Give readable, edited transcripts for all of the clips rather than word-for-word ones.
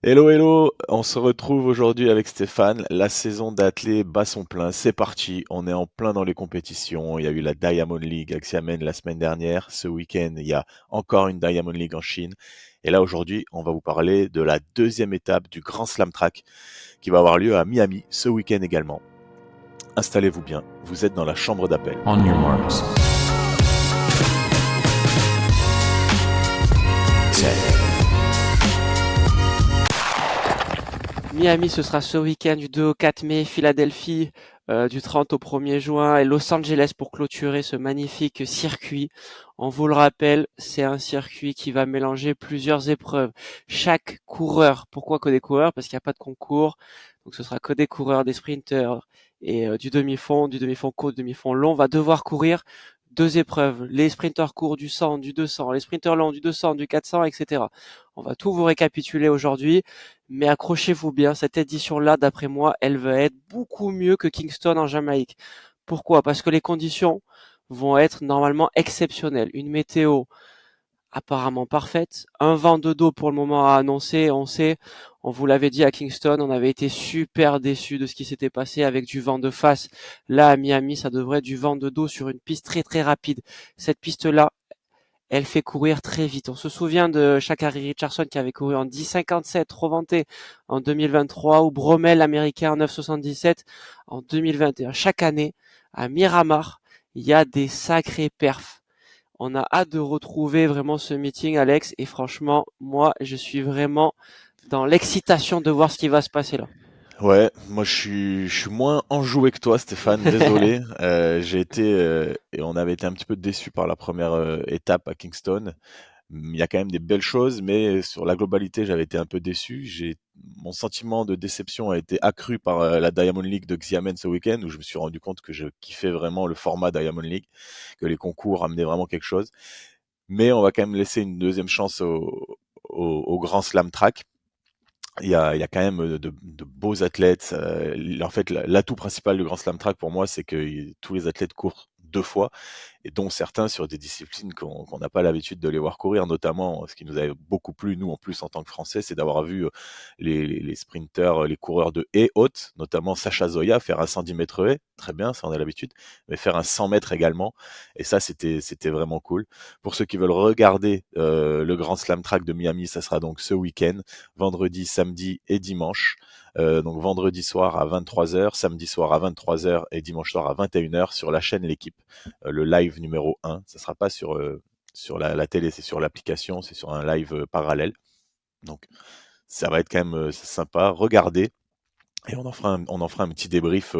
Hello, hello, on se retrouve aujourd'hui avec Stéphane. La saison d'athlée bat son plein, c'est parti. On est en plein dans les compétitions. Il y a eu la Diamond League à Xiamen la semaine dernière. Ce week-end, il y a encore une Diamond League en Chine. Et là, aujourd'hui, on va vous parler de la deuxième étape du Grand Slam Track qui va avoir lieu à Miami ce week-end également. Installez-vous bien, vous êtes dans la chambre d'appel. On your marks. Set. Miami, ce sera ce week-end du 2 au 4 mai, Philadelphie du 30 au 1er juin et Los Angeles pour clôturer ce magnifique circuit. On vous le rappelle, c'est un circuit qui va mélanger plusieurs épreuves. Chaque coureur, pourquoi que des coureurs? Parce qu'il n'y a pas de concours, donc ce sera que des coureurs, des sprinters et du demi-fond court, du demi-fond long, va devoir courir deux épreuves. Les sprinters courts du 100, du 200, les sprinters longs du 200, du 400, etc. On va tout vous récapituler aujourd'hui. Mais accrochez-vous bien, cette édition-là, d'après moi, elle va être beaucoup mieux que Kingston en Jamaïque. Pourquoi? Parce que les conditions vont être normalement exceptionnelles. Une météo apparemment parfaite, un vent de dos pour le moment à annoncer. On sait, on vous l'avait dit à Kingston, on avait été super déçus de ce qui s'était passé avec du vent de face. Là, à Miami, ça devrait être du vent de dos sur une piste très très rapide. Cette piste-là, elle fait courir très vite. On se souvient de Sha'Carri Richardson qui avait couru en 10,57, trop vanté, en 2023, ou Bromell, américain, en 9,77 en 2021. Chaque année, à Miramar, il y a des sacrés perfs. On a hâte de retrouver vraiment ce meeting, Alex, et franchement, moi, je suis vraiment dans l'excitation de voir ce qui va se passer là. Ouais, moi je suis moins enjoué que toi, Stéphane. Désolé. Et on avait été un petit peu déçus par la première étape à Kingston. Il y a quand même des belles choses, mais sur la globalité, j'avais été un peu déçu. Mon sentiment de déception a été accru par la Diamond League de Xiamen ce week-end, où je me suis rendu compte que je kiffais vraiment le format Diamond League, que les concours amenaient vraiment quelque chose. Mais on va quand même laisser une deuxième chance au Grand Slam Track. Il y a quand même de beaux athlètes. En fait, l'atout principal du Grand Slam Track pour moi, c'est que tous les athlètes courent deux fois, et dont certains sur des disciplines qu'on n'a pas l'habitude de les voir courir, notamment ce qui nous avait beaucoup plu, nous en plus en tant que Français, c'est d'avoir vu les sprinteurs, les coureurs de haies hautes, notamment Sacha Zoya, faire un 110 mètres haies, très bien, ça on a l'habitude, mais faire un 100 mètres également, et ça c'était vraiment cool. Pour ceux qui veulent regarder le Grand Slam Track de Miami, ça sera donc ce week-end, vendredi, samedi et dimanche. Donc vendredi soir à 23h, samedi soir à 23h et dimanche soir à 21h sur la chaîne L'équipe. Le live numéro 1, ça sera pas sur la télé, c'est sur l'application, c'est sur un live parallèle. Donc ça va être quand même sympa. Regardez. Et on en fera un petit débrief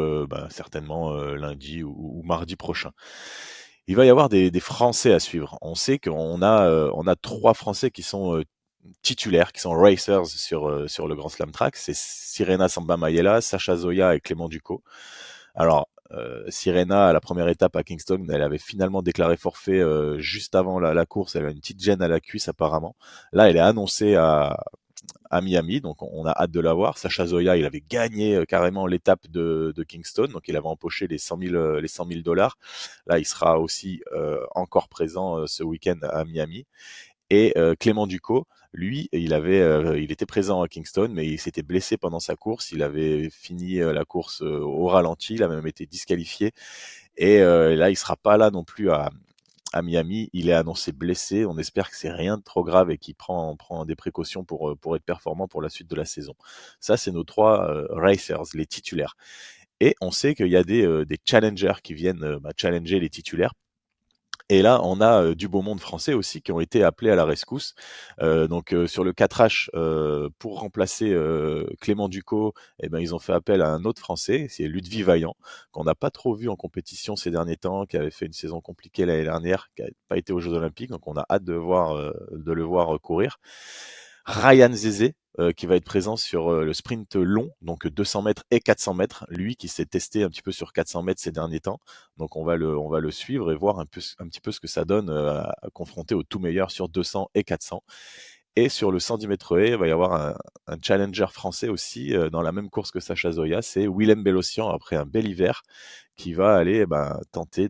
certainement lundi ou mardi prochain. Il va y avoir des Français à suivre. On sait qu'on a trois Français qui sont titulaires, qui sont racers sur le Grand Slam Track. C'est Sirena Samba Mayela, Sacha Zoya et Clément Ducot. Alors, Sirena, à la première étape à Kingston, elle avait finalement déclaré forfait juste avant la course. Elle a une petite gêne à la cuisse apparemment. Là, elle est annoncée à Miami, donc on a hâte de la voir. Sacha Zoya, il avait gagné carrément l'étape de Kingston, donc il avait empoché les 100 000 $. Là, il sera aussi encore présent ce week-end à Miami. Et Clément Ducot, lui, il était présent à Kingston, mais il s'était blessé pendant sa course. Il avait fini la course au ralenti, il a même été disqualifié. Et là, il sera pas là non plus à Miami. Il est annoncé blessé. On espère que c'est rien de trop grave et qu'il prend des précautions pour être performant pour la suite de la saison. Ça, c'est nos trois racers, les titulaires. Et on sait qu'il y a des challengers qui viennent challenger les titulaires. Et là, on a du beau monde français aussi qui ont été appelés à la rescousse. Sur le 4H, pour remplacer Clément Ducot, eh ben, ils ont fait appel à un autre Français, c'est Ludwig Vaillant, qu'on n'a pas trop vu en compétition ces derniers temps, qui avait fait une saison compliquée l'année dernière, qui n'a pas été aux Jeux Olympiques, donc on a hâte de le voir courir. Ryan Zezé, qui va être présent sur le sprint long, donc 200 mètres et 400 mètres. Lui qui s'est testé un petit peu sur 400 mètres ces derniers temps. Donc on va le suivre et voir un petit peu ce que ça donne à confronter au tout meilleur sur 200 et 400. Et sur le 110 mètres haies, il va y avoir un challenger français aussi dans la même course que Sacha Zoya. C'est Willem Bellossian après un bel hiver qui va aller tenter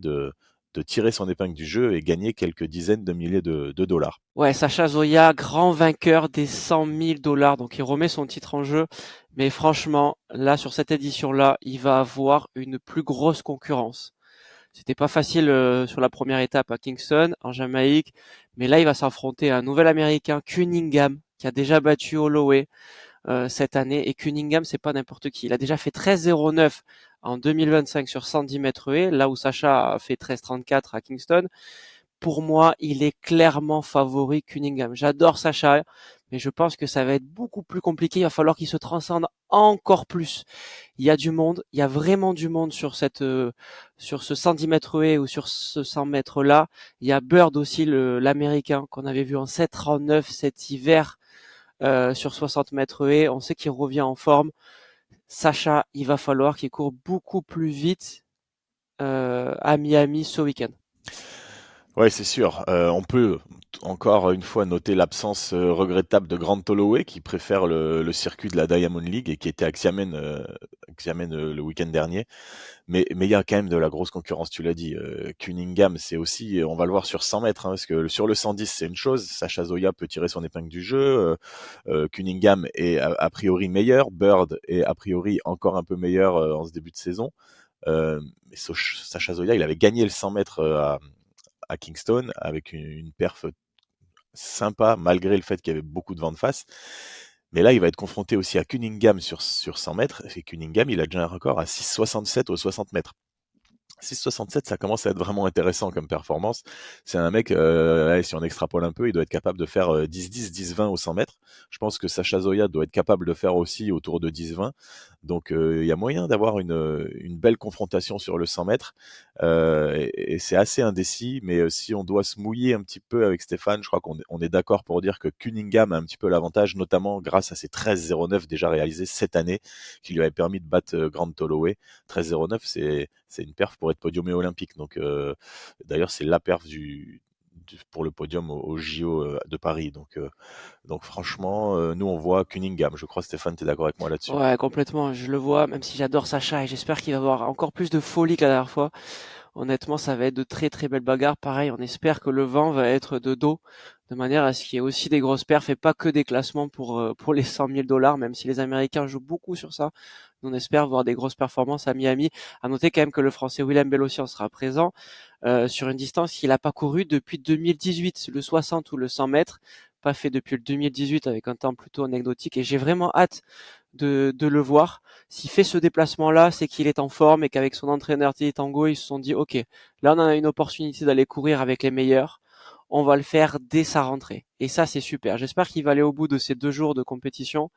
de tirer son épingle du jeu et gagner quelques dizaines de milliers de dollars. Ouais, Sacha Zoya, grand vainqueur des 100 000 dollars, donc il remet son titre en jeu. Mais franchement, là, sur cette édition-là, il va avoir une plus grosse concurrence. C'était pas facile sur la première étape à Kingston, en Jamaïque, mais là, il va s'affronter à un nouvel Américain, Cunningham, qui a déjà battu Holloway cette année. Et Cunningham, c'est pas n'importe qui. Il a déjà fait 13,09 en 2025 sur 110 mètres haies, là où Sacha a fait 13,34 à Kingston. Pour moi, il est clairement favori Cunningham. J'adore Sacha, mais je pense que ça va être beaucoup plus compliqué. Il va falloir qu'il se transcende encore plus. Il y a du monde, il y a vraiment du monde sur sur ce 110 mètres haies ou sur ce 100 mètres là. Il y a Bird aussi, l'américain qu'on avait vu en 7,39 cet hiver sur 60 mètres haies. On sait qu'il revient en forme. Sacha, il va falloir qu'il court beaucoup plus vite à Miami ce week-end. Ouais, c'est sûr. On peut encore une fois noter l'absence regrettable de Grant Holloway qui préfère le circuit de la Diamond League et qui était à Xiamen, le week-end dernier. Mais il y a quand même de la grosse concurrence, tu l'as dit. Cunningham, c'est aussi, on va le voir sur 100 mètres, hein, parce que sur le 110, c'est une chose. Sacha Zoya peut tirer son épingle du jeu. Cunningham est a priori meilleur. Bird est a priori encore un peu meilleur en ce début de saison. Mais Sacha Zoya, il avait gagné le 100 mètres à Kingston avec une perf sympa malgré le fait qu'il y avait beaucoup de vent de face. Mais là, il va être confronté aussi à Cunningham sur 100 mètres. Et Cunningham, il a déjà un record à 6,67 aux 60 mètres. 6,67, ça commence à être vraiment intéressant comme performance. C'est un mec, si on extrapole un peu, il doit être capable de faire 10-10, 10-20 au 100 mètres. Je pense que Sacha Zoya doit être capable de faire aussi autour de 10-20. Donc il y a moyen d'avoir une belle confrontation sur le 100 mètres. Et c'est assez indécis, mais si on doit se mouiller un petit peu avec Stéphane, je crois qu'on est d'accord pour dire que Cunningham a un petit peu l'avantage, notamment grâce à ses 13,09 déjà réalisés cette année, qui lui avait permis de battre Grant Holloway. 13,09, c'est une perf pour être podiumé olympique. Donc, d'ailleurs, c'est la perf pour le podium au JO de Paris. Donc franchement, nous, on voit Cunningham. Je crois, Stéphane, tu es d'accord avec moi là-dessus. Ouais, complètement. Je le vois, même si j'adore Sacha et j'espère qu'il va avoir encore plus de folie que la dernière fois. Honnêtement, ça va être de très très belles bagarres. Pareil, on espère que le vent va être de dos, de manière à ce qu'il y ait aussi des grosses perfs et pas que des classements pour les 100 000 dollars, même si les Américains jouent beaucoup sur ça. On espère voir des grosses performances à Miami. À noter quand même que le Français Willem Bellossian sera présent sur une distance qu'il n'a pas couru depuis 2018, le 60 ou le 100 mètres, pas fait depuis le 2018 avec un temps plutôt anecdotique. Et j'ai vraiment hâte de le voir. S'il fait ce déplacement-là, c'est qu'il est en forme et qu'avec son entraîneur Teddy Tango, ils se sont dit, OK, là on a une opportunité d'aller courir avec les meilleurs. On va le faire dès sa rentrée. Et ça, c'est super. J'espère qu'il va aller au bout de ces 2 jours de compétition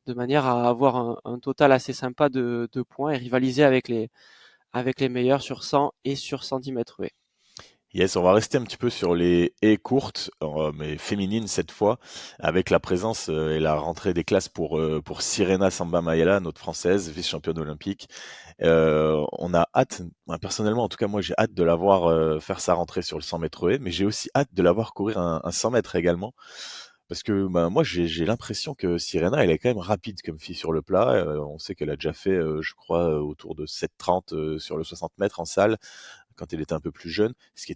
de manière à avoir un total assez sympa de points et rivaliser avec les meilleurs sur 100 et sur 110 mètres haies. Yes, on va rester un petit peu sur les haies courtes, mais féminines cette fois, avec la présence et la rentrée des classes pour Sirena Samba Mayela, notre française, vice-championne olympique. On a hâte, personnellement en tout cas moi j'ai hâte de la voir faire sa rentrée sur le 100 mètres haies, mais j'ai aussi hâte de la voir courir un 100 mètres également. Parce que moi j'ai l'impression que Sirena elle est quand même rapide comme fille sur le plat. On sait qu'elle a déjà fait je crois autour de 7,30 sur le 60 mètres en salle quand elle était un peu plus jeune, ce qui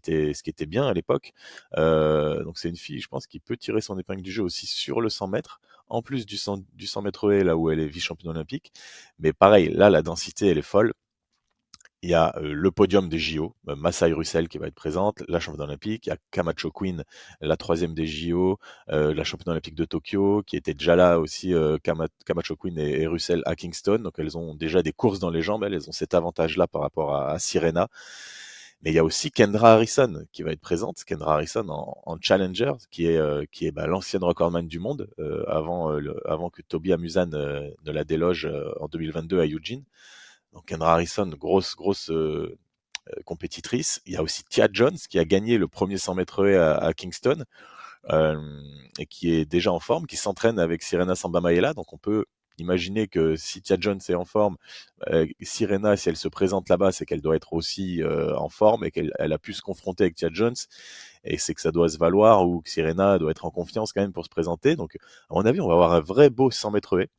était bien à l'époque. Donc c'est une fille, je pense, qui peut tirer son épingle du jeu aussi sur le 100 mètres, en plus du 100 mètres haies, là où elle est vice-championne olympique. Mais pareil, là, la densité, elle est folle. Il y a le podium des JO, Masai Russell qui va être présente, la championne olympique. Il y a Camacho Queen, la troisième des JO, la championne olympique de Tokyo, qui était déjà là aussi, Camacho Queen et Russell à Kingston. Donc elles ont déjà des courses dans les jambes, elles ont cet avantage-là par rapport à Sirena. Mais il y a aussi Kendra Harrison qui va être présente. Kendra Harrison en challenger, qui est l'ancienne recordman du monde avant que Toby Amusan ne la déloge en 2022 à Eugene. Donc Kendra Harrison, grosse compétitrice. Il y a aussi Tia Jones qui a gagné le premier 100 mètres haies à Kingston et qui est déjà en forme, qui s'entraîne avec Sirena Sambamaela. Donc on peut imaginer que si Tia Jones est en forme, Sirena, si elle se présente là-bas, c'est qu'elle doit être aussi en forme et qu'elle a pu se confronter avec Tia Jones. Et c'est que ça doit se valoir ou que Sirena doit être en confiance quand même pour se présenter. Donc à mon avis, on va avoir un vrai beau 100 mètres haies,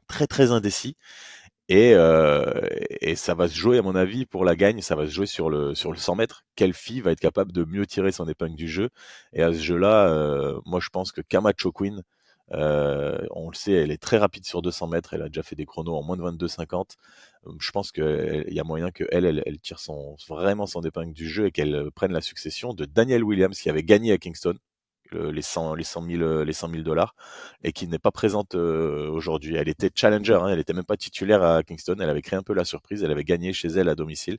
très très indécis. Et ça va se jouer, à mon avis, pour la gagne, ça va se jouer sur le 100 mètres. Quelle fille va être capable de mieux tirer son épingle du jeu? Et à ce jeu-là, moi, je pense que Camacho Queen, on le sait, elle est très rapide sur 200 mètres. Elle a déjà fait des chronos en moins de 22,50. Je pense qu'il y a moyen qu'elle tire vraiment son épingle du jeu et qu'elle prenne la succession de Danielle Williams, qui avait gagné à Kingston les 100 000 dollars et qui n'est pas présente aujourd'hui. Elle était challenger, hein, elle était même pas titulaire à Kingston. Elle avait créé un peu la surprise. Elle avait gagné chez elle à domicile.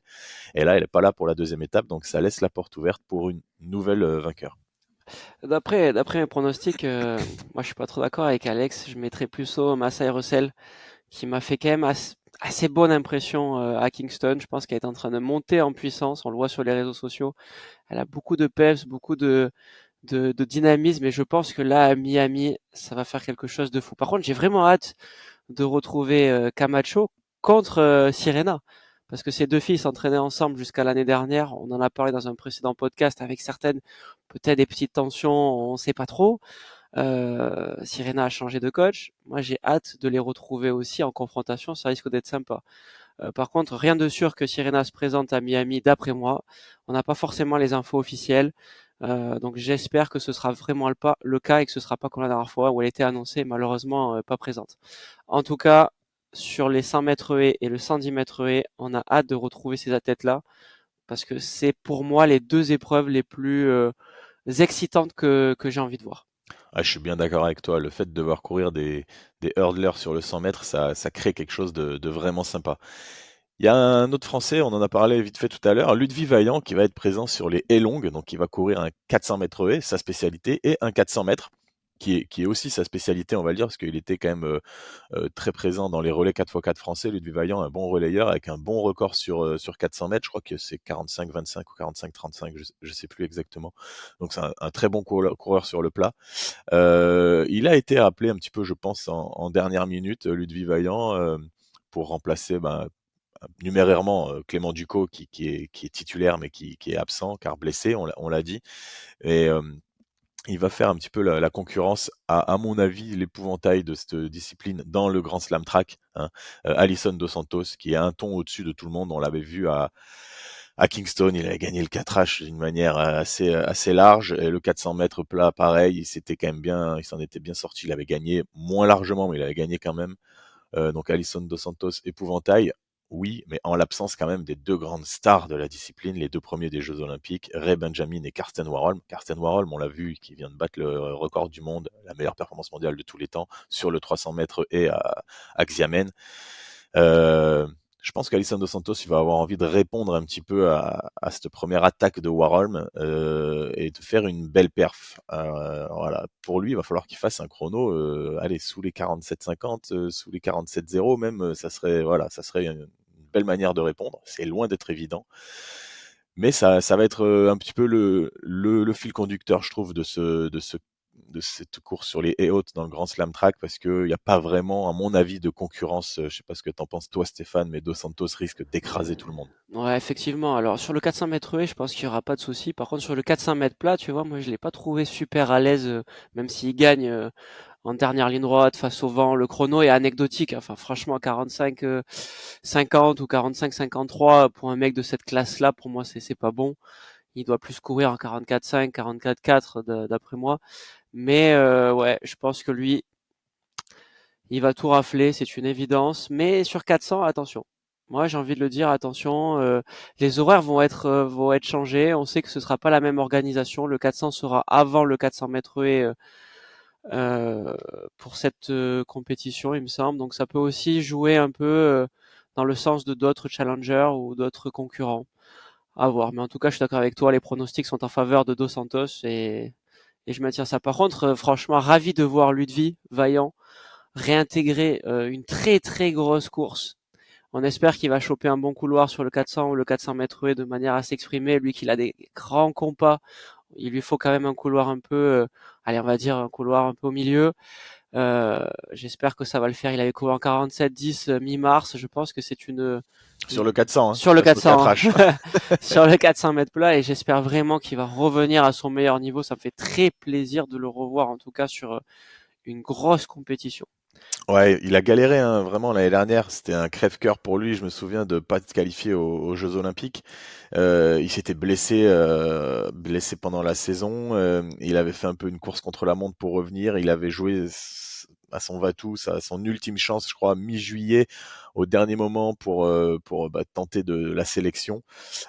Et là, elle est pas là pour la deuxième étape. Donc, ça laisse la porte ouverte pour une nouvelle vainqueur. D'après mes pronostics, moi je suis pas trop d'accord avec Alex. Je mettrais plus au Masai Russell, qui m'a fait quand même assez bonne impression à Kingston. Je pense qu'elle est en train de monter en puissance. On le voit sur les réseaux sociaux. Elle a beaucoup de peps, beaucoup de dynamisme, et je pense que là à Miami, ça va faire quelque chose de fou. Par contre, j'ai vraiment hâte de retrouver Camacho contre Sirena, parce que ces deux filles s'entraînaient ensemble jusqu'à l'année dernière. On en a parlé dans un précédent podcast avec certaines, peut-être des petites tensions, on sait pas trop. Sirena a changé de coach. Moi, j'ai hâte de les retrouver aussi en confrontation. Ça risque d'être sympa. Par contre, rien de sûr que Sirena se présente à Miami, d'après moi. On n'a pas forcément les infos officielles. Donc j'espère que ce sera vraiment le cas et que ce sera pas comme la dernière fois où elle était annoncée, malheureusement pas présente. En tout cas, sur les 100 mètres haies et le 110 mètres haies, on a hâte de retrouver ces athlètes-là parce que c'est pour moi les deux épreuves les plus excitantes que j'ai envie de voir. Ah, je suis bien d'accord avec toi. Le fait de voir courir des hurdlers sur le 100 mètres, ça crée quelque chose de vraiment sympa. Il y a un autre Français, on en a parlé vite fait tout à l'heure, Ludwig Vaillant, qui va être présent sur les haies longues, donc il va courir un 400 mètres haies, sa spécialité, et un 400 mètres, qui est aussi sa spécialité, on va le dire, parce qu'il était quand même très présent dans les relais 4x4 français. Ludwig Vaillant, un bon relayeur avec un bon record sur 400 mètres, je crois que c'est 45-25 ou 45-35, je sais plus exactement. Donc c'est un très bon coureur sur le plat. Il a été appelé un petit peu, je pense, en dernière minute, Ludwig Vaillant, pour remplacer numérairement Clément Ducot qui est titulaire mais qui est absent car blessé, on l'a dit. Et il va faire un petit peu la concurrence à mon avis, l'épouvantail de cette discipline dans le Grand Slam Track, hein. Alisson Dos Santos, qui est un ton au-dessus de tout le monde. On l'avait vu à Kingston, il avait gagné le 4H d'une manière assez large. Et le 400 mètres plat, pareil, il s'en était bien sorti. Il avait gagné moins largement, mais il avait gagné quand même. Donc Alisson Dos Santos, épouvantail, oui, mais en l'absence quand même des deux grandes stars de la discipline, les deux premiers des Jeux Olympiques, Ray Benjamin et Karsten Warholm. Karsten Warholm, on l'a vu, qui vient de battre le record du monde, la meilleure performance mondiale de tous les temps, sur le 300 mètres et à Xiamen. Euh, je pense qu'Alisson Dos Santos, il va avoir envie de répondre un petit peu à cette première attaque de Warholm et de faire une belle perf. Voilà. Pour lui, il va falloir qu'il fasse un chrono, allez, sous les 47,50, sous les 47,0 même, ça serait une belle manière de répondre. C'est loin d'être évident. Mais ça va être un petit peu le fil conducteur, je trouve, de cette course sur les haies hautes dans le Grand Slam Track parce qu'il n'y a pas vraiment, à mon avis, de concurrence. Je sais pas ce que t'en penses toi, Stéphane, mais Dos Santos risque d'écraser tout le monde. Ouais, effectivement. Alors sur le 400 mètres haies, je pense qu'il y aura pas de souci. Par contre, sur le 400 mètres plat, tu vois, moi je l'ai pas trouvé super à l'aise, même s'il gagne en dernière ligne droite face au vent. Le chrono est anecdotique. Enfin, franchement, 45 50 ou 45 53 pour un mec de cette classe-là, pour moi, c'est pas bon. Il doit plus courir en 44 5, 44 4 d'après moi. Mais ouais, je pense que lui, il va tout rafler, c'est une évidence. Mais sur 400, attention. Moi, j'ai envie de le dire, attention. Les horaires vont être changés. On sait que ce sera pas la même organisation. Le 400 sera avant le 400 mètres haies euh, pour cette compétition, il me semble. Donc ça peut aussi jouer un peu dans le sens de d'autres challengers ou d'autres concurrents. À voir. Mais en tout cas, je suis d'accord avec toi. Les pronostics sont en faveur de Dos Santos et je maintiens ça. Par contre, franchement, ravi de voir Ludwig Vaillant réintégrer une très très grosse course. On espère qu'il va choper un bon couloir sur le 400 ou le 400 mètres haies de manière à s'exprimer. Lui qui a des grands compas, il lui faut quand même un couloir un peu, allez, on va dire un couloir un peu au milieu. J'espère que ça va le faire. Il avait couru en 47-10 mi-mars. Je pense que c'est Sur le 400, hein, sur le pas sur le 400, 4H. sur le 400 mètres plat, et j'espère vraiment qu'il va revenir à son meilleur niveau. Ça me fait très plaisir de le revoir, en tout cas sur une grosse compétition. Ouais, il a galéré hein, vraiment l'année dernière. C'était un crève-cœur pour lui. Je me souviens de pas se qualifier aux Jeux Olympiques. Il s'était blessé pendant la saison. Il avait fait un peu une course contre la montre pour revenir. Il avait joué à son va-tout, son ultime chance, je crois, mi-juillet, au dernier moment pour tenter de la sélection.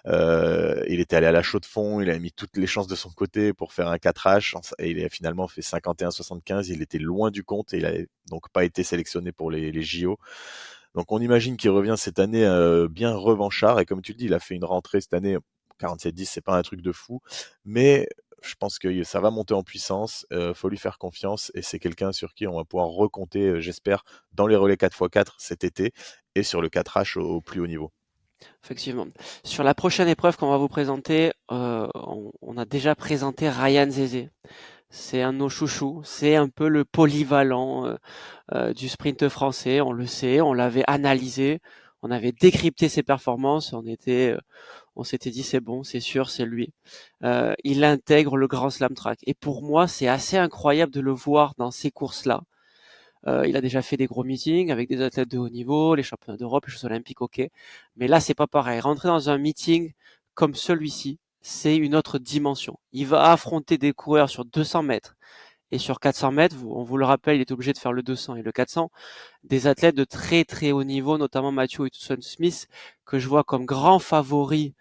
Il était allé à la chaux de fond, il a mis toutes les chances de son côté pour faire un 4H et il a finalement fait 51-75. Il était loin du compte et il a donc pas été sélectionné pour les JO. Donc on imagine qu'il revient cette année bien revanchard et comme tu le dis, il a fait une rentrée cette année 47-10, c'est pas un truc de fou, mais je pense que ça va monter en puissance, faut lui faire confiance et c'est quelqu'un sur qui on va pouvoir recompter, j'espère, dans les relais 4x4 cet été et sur le 4H au plus haut niveau. Effectivement. Sur la prochaine épreuve qu'on va vous présenter, on a déjà présenté Ryan Zezé. C'est un de nos chouchous, c'est un peu le polyvalent du sprint français, on le sait, on l'avait analysé, on avait décrypté ses performances, on s'était dit c'est bon, c'est sûr, c'est lui. Il intègre le Grand Slam Track. Et pour moi, c'est assez incroyable de le voir dans ces courses-là. Il a déjà fait des gros meetings avec des athlètes de haut niveau, les championnats d'Europe, les Jeux Olympiques, ok. Mais là, c'est pas pareil. Rentrer dans un meeting comme celui-ci, c'est une autre dimension. Il va affronter des coureurs sur 200 mètres et sur 400 mètres. On vous le rappelle, il est obligé de faire le 200 et le 400. Des athlètes de très très haut niveau, notamment Matthew Hudson-Smith, que je vois comme grand favori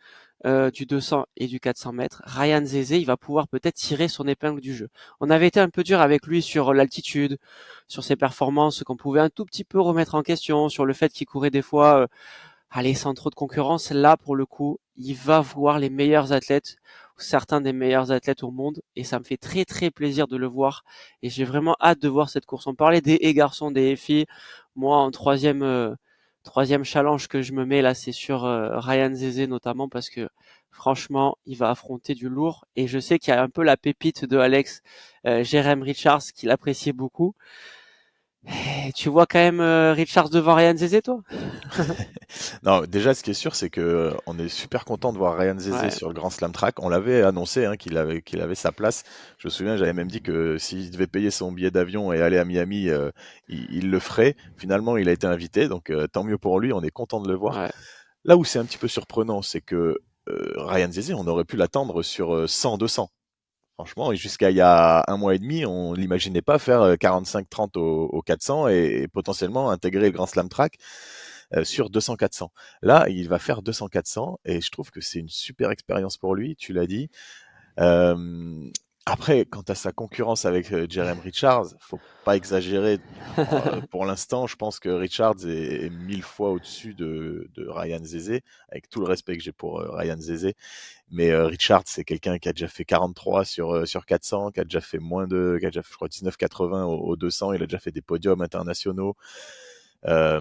du 200 et du 400 mètres. Ryan Zezé, il va pouvoir peut-être tirer son épingle du jeu. On avait été un peu dur avec lui sur l'altitude, sur ses performances qu'on pouvait un tout petit peu remettre en question, sur le fait qu'il courait des fois, allez, sans trop de concurrence. Là, pour le coup, il va voir les meilleurs athlètes, certains des meilleurs athlètes au monde, et ça me fait très très plaisir de le voir. Et j'ai vraiment hâte de voir cette course. On parlait des garçons, des filles. Moi, en troisième challenge que je me mets là, c'est sur Ryan Zezé notamment parce que franchement, il va affronter du lourd et je sais qu'il y a un peu la pépite de Alex Jérém Richards qu'il appréciait beaucoup. Et tu vois quand même Richards devant Ryan Zezé, toi? Non, déjà, ce qui est sûr, c'est que on est super content de voir Ryan Zezé Ouais, sur le Grand Slam Track. On l'avait annoncé hein, qu'il avait sa place. Je me souviens, j'avais même dit que s'il devait payer son billet d'avion et aller à Miami, il le ferait. Finalement, il a été invité, donc tant mieux pour lui. On est content de le voir. ouais. Là où c'est un petit peu surprenant, c'est que Ryan Zezé, on aurait pu l'attendre sur 100-200. Franchement, jusqu'à il y a un mois et demi, on l'imaginait pas faire 45-30 au 400 et potentiellement intégrer le Grand Slam Track sur 200-400. Là, il va faire 200-400 et je trouve que c'est une super expérience pour lui, tu l'as dit. Euh, Après, quant à sa concurrence avec Jeremy Richards, faut pas exagérer. Pour l'instant, je pense que Richards est 1000 fois au-dessus de Ryan Zezé, avec tout le respect que j'ai pour Ryan Zezé. Mais Richards, c'est quelqu'un qui a déjà fait 43 sur 400, qui a déjà fait qui a déjà fait, je crois, 19,80 au 200. Il a déjà fait des podiums internationaux. Euh,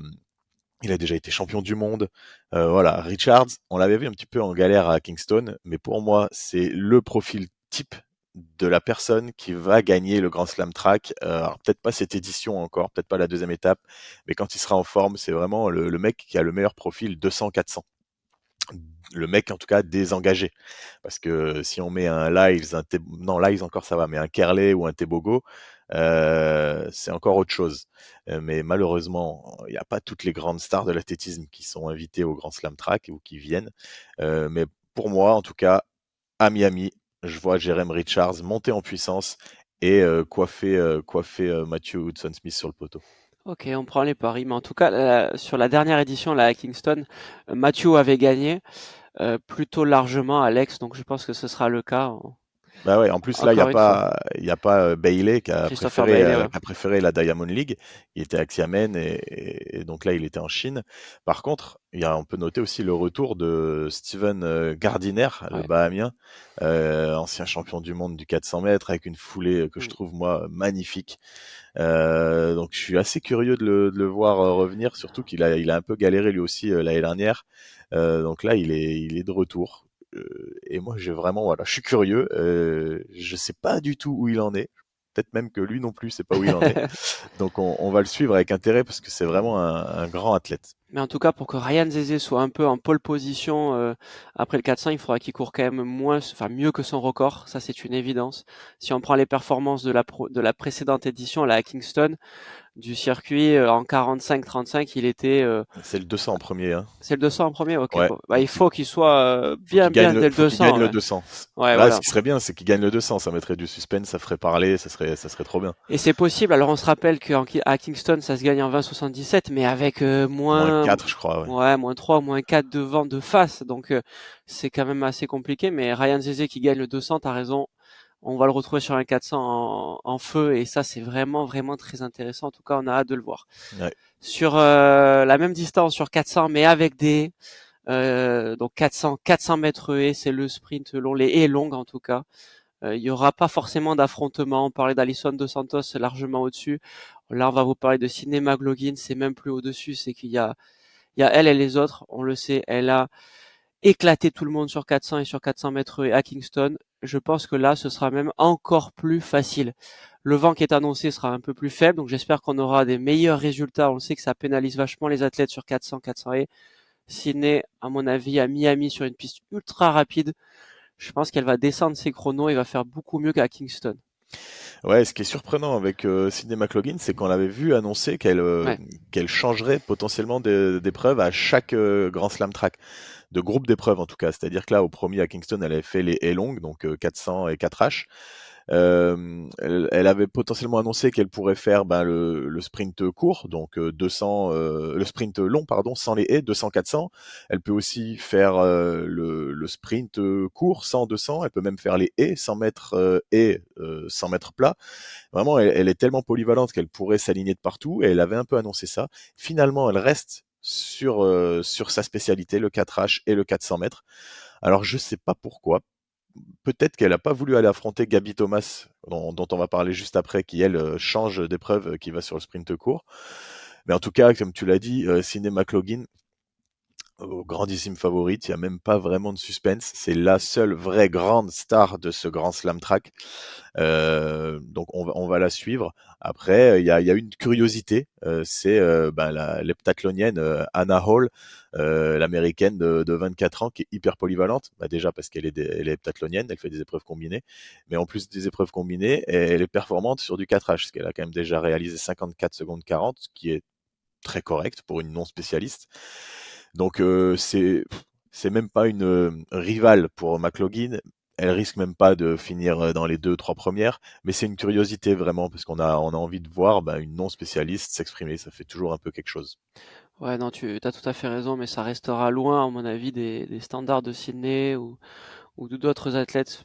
il a déjà été champion du monde. Voilà, Richards, on l'avait vu un petit peu en galère à Kingston, mais pour moi, c'est le profil type de la personne qui va gagner le Grand Slam Track. Alors peut-être pas cette édition encore, peut-être pas la deuxième étape, mais quand il sera en forme, c'est vraiment le mec qui a le meilleur profil 200-400. Le mec en tout cas désengagé. Parce que si on met un Lyles, non Lyles encore ça va, mais un Kerley ou un Tebogo, c'est encore autre chose. Mais malheureusement, il n'y a pas toutes les grandes stars de l'athlétisme qui sont invitées au Grand Slam Track ou qui viennent. Mais pour moi, en tout cas, à Miami, je vois Jeremy Richards monter en puissance et coiffer Matthew Hudson-Smith sur le poteau. Ok, on prend les paris. Mais en tout cas, sur la dernière édition là, à Kingston, Matthew avait gagné plutôt largement Alex, donc je pense que ce sera le cas Bah ouais, en plus là, encore une fois. il y a pas Bailey Christopher Bailey, ouais. qui a préféré la Diamond League. Il était à Xiamen et donc là, il était en Chine. Par contre, on peut noter aussi le retour de Steven Gardiner, le Ouais. Bahamien, ancien champion du monde du 400 mètres, avec une foulée que je Mm. trouve moi magnifique. Donc je suis assez curieux de le voir revenir, surtout il a un peu galéré lui aussi l'année dernière. Donc là, il est de retour. Et moi, voilà, je suis curieux. Je sais pas du tout où il en est. Peut-être même que lui non plus, sait pas où il en est. Donc on va le suivre avec intérêt parce que c'est vraiment un grand athlète. Mais en tout cas, pour que Ryan Zezé soit un peu en pole position après le 400, il faudra qu'il court quand même mieux que son record. Ça, c'est une évidence. Si on prend les performances de la précédente édition, là à Kingston, du circuit en 45-35, il était C'est le 200 en premier, hein. c'est le 200 en premier? OK, Ouais, bon, bah, il faut qu'il soit bien, qu'il gagne bien dès le faut qu'il gagne 200, le ouais. 200. Ouais, Là, ce voilà. qui serait bien, c'est qu'il gagne le 200. Ça mettrait du suspense, ça ferait parler, ça serait trop bien. Et c'est possible. Alors, on se rappelle qu'à Kingston, ça se gagne en 20,77, mais avec Moins moins, 4, je crois, ouais. ouais, moins 3, moins 4 de vent de face. Donc, c'est quand même assez compliqué. Mais Ryan Zeze qui gagne le 200, t'as raison. On va le retrouver sur un 400 en feu. Et ça, c'est vraiment, vraiment très intéressant. En tout cas, on a hâte de le voir. Ouais. Sur la même distance, sur 400, mais avec des donc 400 mètres haies, c'est le sprint long, les haies longues en tout cas. Il y aura pas forcément d'affrontement. On parlait d'Alison Dos Santos largement au-dessus. Là, on va vous parler de Sydney McLaughlin, c'est même plus au-dessus, c'est qu'il y a elle et les autres. On le sait, elle a éclaté tout le monde sur 400 et sur 400 mètres haies à Kingston. Je pense que là, ce sera même encore plus facile. Le vent qui est annoncé sera un peu plus faible, donc j'espère qu'on aura des meilleurs résultats. On sait que ça pénalise vachement les athlètes sur 400, 400 haies. Sydney, à mon avis, à Miami sur une piste ultra rapide, je pense qu'elle va descendre ses chronos et va faire beaucoup mieux qu'à Kingston. Ouais, ce qui est surprenant avec Sydney McLaughlin, c'est qu'on l'avait vu annoncer Ouais. qu'elle changerait potentiellement d'épreuve à chaque Grand Slam track, de groupe d'épreuves en tout cas. C'est-à-dire que là, au premier à Kingston, elle avait fait les haies longues, donc 400 et 4H. Elle avait potentiellement annoncé qu'elle pourrait faire le sprint court, donc 200, le sprint long, pardon, sans les haies, 200-400. Elle peut aussi faire le sprint court, 100-200. Elle peut même faire les haies, 100 mètres haies, 100 mètres plat. Vraiment, elle est tellement polyvalente qu'elle pourrait s'aligner de partout, et elle avait un peu annoncé ça. Finalement, elle reste sur sa spécialité, le 4H et le 400 mètres. Alors, je sais pas pourquoi. Peut-être qu'elle n'a pas voulu aller affronter Gabi Thomas, dont on va parler juste après, qui elle change d'épreuve, qui va sur le sprint court. Mais en tout cas, comme tu l'as dit, Sydney McLaughlin, grandissime favorite, il n'y a même pas vraiment de suspense. C'est la seule vraie grande star de ce grand slam track. Donc on va la suivre. Après, il y a une curiosité, c'est l'heptathlonienne Anna Hall, l'américaine de 24 ans, qui est hyper polyvalente. Bah, déjà parce elle est heptathlonienne, elle fait des épreuves combinées, mais en plus des épreuves combinées, elle est performante sur du 4H, parce qu'elle a quand même déjà réalisé 54 secondes 40, ce qui est très correct pour une non spécialiste. Donc c'est même pas une rivale pour McLaughlin. Elle risque même pas de finir dans les 2-3 premières, mais c'est une curiosité vraiment parce qu'on a envie de voir une non spécialiste s'exprimer. Ça fait toujours un peu quelque chose. Ouais, non, tu as tout à fait raison, mais ça restera loin, à mon avis, des standards de Sydney ou d'autres athlètes.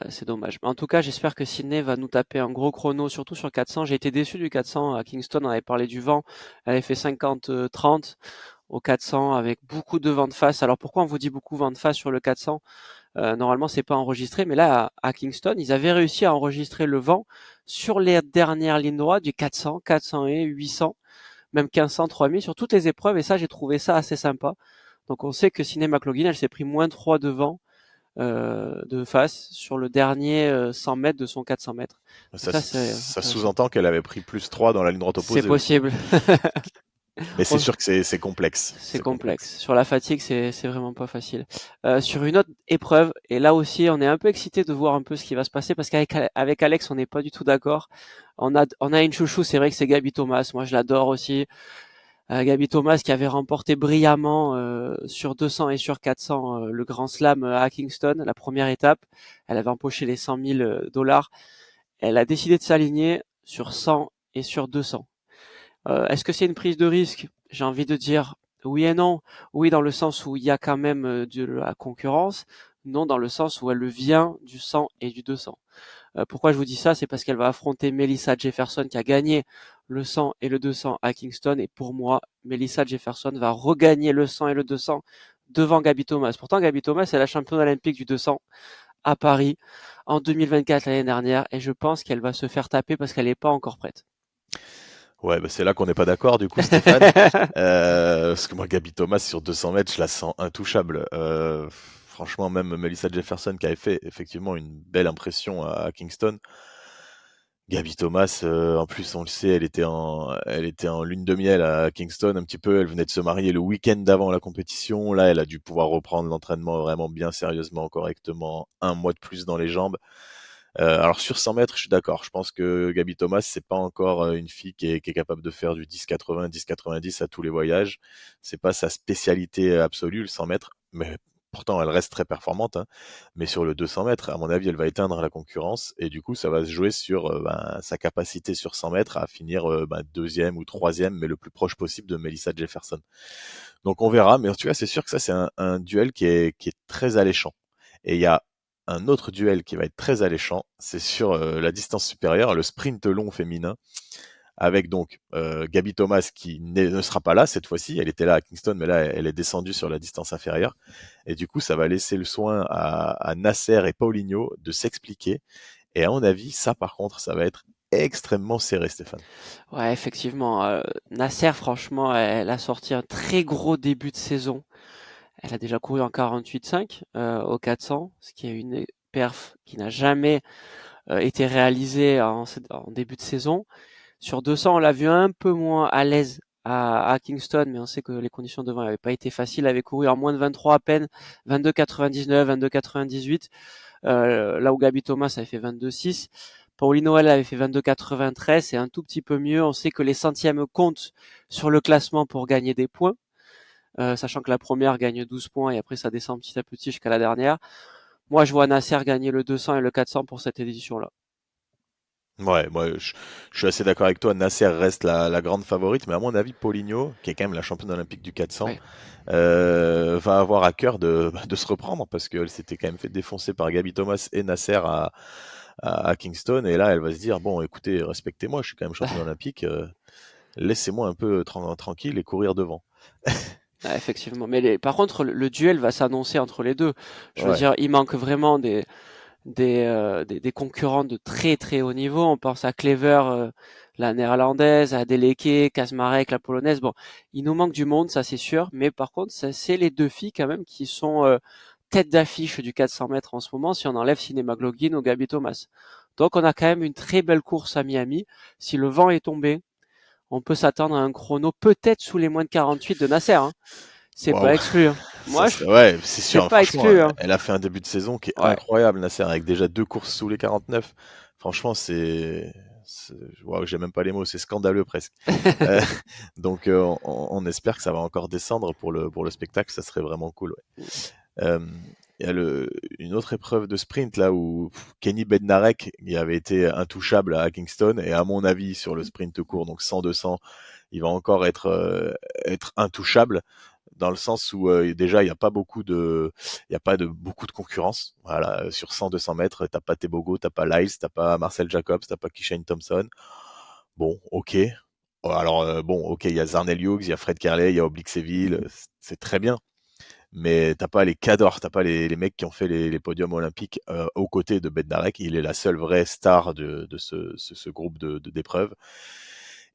C'est dommage. Mais en tout cas, j'espère que Sydney va nous taper un gros chrono, surtout sur 400. J'ai été déçu du 400 à Kingston. On avait parlé du vent. Elle avait fait 50-30 au 400 avec beaucoup de vent de face. Alors pourquoi on vous dit beaucoup vent de face sur le 400? Normalement, c'est pas enregistré, mais là, à Kingston, ils avaient réussi à enregistrer le vent sur les dernières lignes droites du 400, 400 et 800, même 1500, 3000, sur toutes les épreuves. Et ça, j'ai trouvé ça assez sympa. Donc, on sait que Sydney McLaughlin, elle s'est pris moins 3 de vent de face sur le dernier 100 mètres de son 400 mètres. Donc Ça, ça, c'est ça intéressant. sous-entend qu'elle avait pris plus 3 dans la ligne droite C'est opposée aussi. possible. Mais c'est On- sûr que c'est complexe. C'est C'est complexe. complexe. Sur la fatigue, c'est vraiment pas facile. Sur une autre épreuve, et là aussi, on est un peu excité de voir un peu ce qui va se passer parce qu'avec Alex, on n'est pas du tout d'accord. On a une chouchou, c'est vrai que c'est Gabi Thomas. Moi, je l'adore aussi. Gabi Thomas qui avait remporté brillamment sur 200 et sur 400 le Grand Slam à Kingston, la première étape. Elle avait empoché les 100 000 dollars. Elle a décidé de s'aligner sur 100 et sur 200. Est-ce que c'est une prise de risque? J'ai envie de dire oui et non. Oui, dans le sens où il y a quand même de la concurrence. Non, dans le sens où elle vient du 100 et du 200. Pourquoi je vous dis ça? C'est parce qu'elle va affronter Melissa Jefferson qui a gagné le 100 et le 200 à Kingston. Et pour moi, Melissa Jefferson va regagner le 100 et le 200 devant Gabi Thomas. Pourtant, Gabi Thomas est la championne olympique du 200 à Paris en 2024 l'année dernière. Et je pense qu'elle va se faire taper parce qu'elle n'est pas encore prête. Ouais, c'est là qu'on n'est pas d'accord du coup, Stéphane. Parce que moi, Gabi Thomas sur 200 mètres, je la sens intouchable. Franchement, même Melissa Jefferson qui avait fait effectivement une belle impression à Kingston. Gabi Thomas, en plus, on le sait, elle était en lune de miel à Kingston un petit peu. Elle venait de se marier le week-end d'avant la compétition. Là, elle a dû pouvoir reprendre l'entraînement vraiment bien sérieusement, correctement. Un mois de plus dans les jambes. Alors sur 100 mètres, je suis d'accord. Je pense que Gaby Thomas, c'est pas encore une fille qui est capable de faire du 10,80, 10,90 à tous les voyages. C'est pas sa spécialité absolue, le 100 mètres. Mais pourtant, elle reste très performante, hein. Mais sur le 200 mètres, à mon avis, elle va éteindre la concurrence. Et du coup, ça va se jouer sur sa capacité sur 100 mètres à finir deuxième ou troisième, mais le plus proche possible de Melissa Jefferson. Donc on verra. Mais en tout cas, c'est sûr que ça, c'est un duel qui est très alléchant. Et il y a un autre duel qui va être très alléchant, c'est sur la distance supérieure, le sprint long féminin, avec donc Gaby Thomas qui ne sera pas là cette fois-ci. Elle était là à Kingston, mais là, elle est descendue sur la distance inférieure. Et du coup, ça va laisser le soin à Nasser et Paulinho de s'expliquer. Et à mon avis, ça, par contre, ça va être extrêmement serré, Stéphane. Ouais, effectivement, Nasser, franchement, elle a sorti un très gros début de saison. Elle a déjà couru en 48,5 au 400, ce qui est une perf qui n'a jamais été réalisée en début de saison. Sur 200, on l'a vu un peu moins à l'aise à Kingston, mais on sait que les conditions devant n'avaient pas été faciles. Elle avait couru en moins de 23 à peine, 22,99, 22,98. Là où Gaby Thomas avait fait 22,6. Paulino elle avait fait 22,93, c'est un tout petit peu mieux. On sait que les centièmes comptent sur le classement pour gagner des points, sachant que la première gagne 12 points et après ça descend petit à petit jusqu'à la dernière. Moi, je vois Nasser gagner le 200 et le 400 pour cette édition-là. Ouais, moi je suis assez d'accord avec toi. Nasser reste la grande favorite, mais à mon avis, Paulinho, qui est quand même la championne olympique du 400, Ouais. va avoir à cœur de se reprendre parce qu'elle s'était quand même fait défoncer par Gaby Thomas et Nasser à Kingston. Et là, elle va se dire, bon, écoutez, respectez-moi, je suis quand même championne olympique, laissez-moi un peu tranquille et courir devant. Ouais, effectivement. Mais par contre, le duel va s'annoncer entre les deux. Je veux Ouais. dire, il manque vraiment des concurrents de très très haut niveau. On pense à Clever, la néerlandaise, à Deleke, Kasmarek, la polonaise. Bon, il nous manque du monde, ça c'est sûr. Mais par contre, ça, c'est les deux filles quand même qui sont tête d'affiche du 400 mètres en ce moment, si on enlève Cinema Gloggin ou Gaby Thomas. Donc on a quand même une très belle course à Miami. Si le vent est tombé, on peut s'attendre à un chrono peut-être sous les moins de 48 de Nasser, hein. C'est Waouh, pas exclu, hein. ça Moi, serait, ouais, c'est c'est sûr, hein, pas franchement, exclu, hein. elle a fait un début de saison qui est Ouais. incroyable, Nasser, avec déjà 2 courses sous les 49. Franchement, waouh, j'ai même pas les mots, c'est scandaleux presque. Euh, donc, on espère que ça va encore descendre pour le spectacle, ça serait vraiment cool, ouais. Euh, Il y a une autre épreuve de sprint là où Kenny Bednarek, il avait été intouchable à Kingston, et à mon avis, sur le sprint court, donc 100-200, il va encore être intouchable dans le sens où déjà il y a pas de beaucoup de concurrence. Voilà, sur 100-200 mètres, t'as pas Tebogo, t'as pas Lyles, t'as pas Marcel Jacobs, t'as pas Kishane Thompson. Bon, ok. Alors bon, ok, il y a Zarnel Hughes, il y a Fred Kerley, il y a Oblique Seville, c'est très bien. Mais t'as pas les cadors, t'as pas les mecs qui ont fait les podiums olympiques aux côtés de Bednarek. Il est la seule vraie star de ce groupe d'épreuves.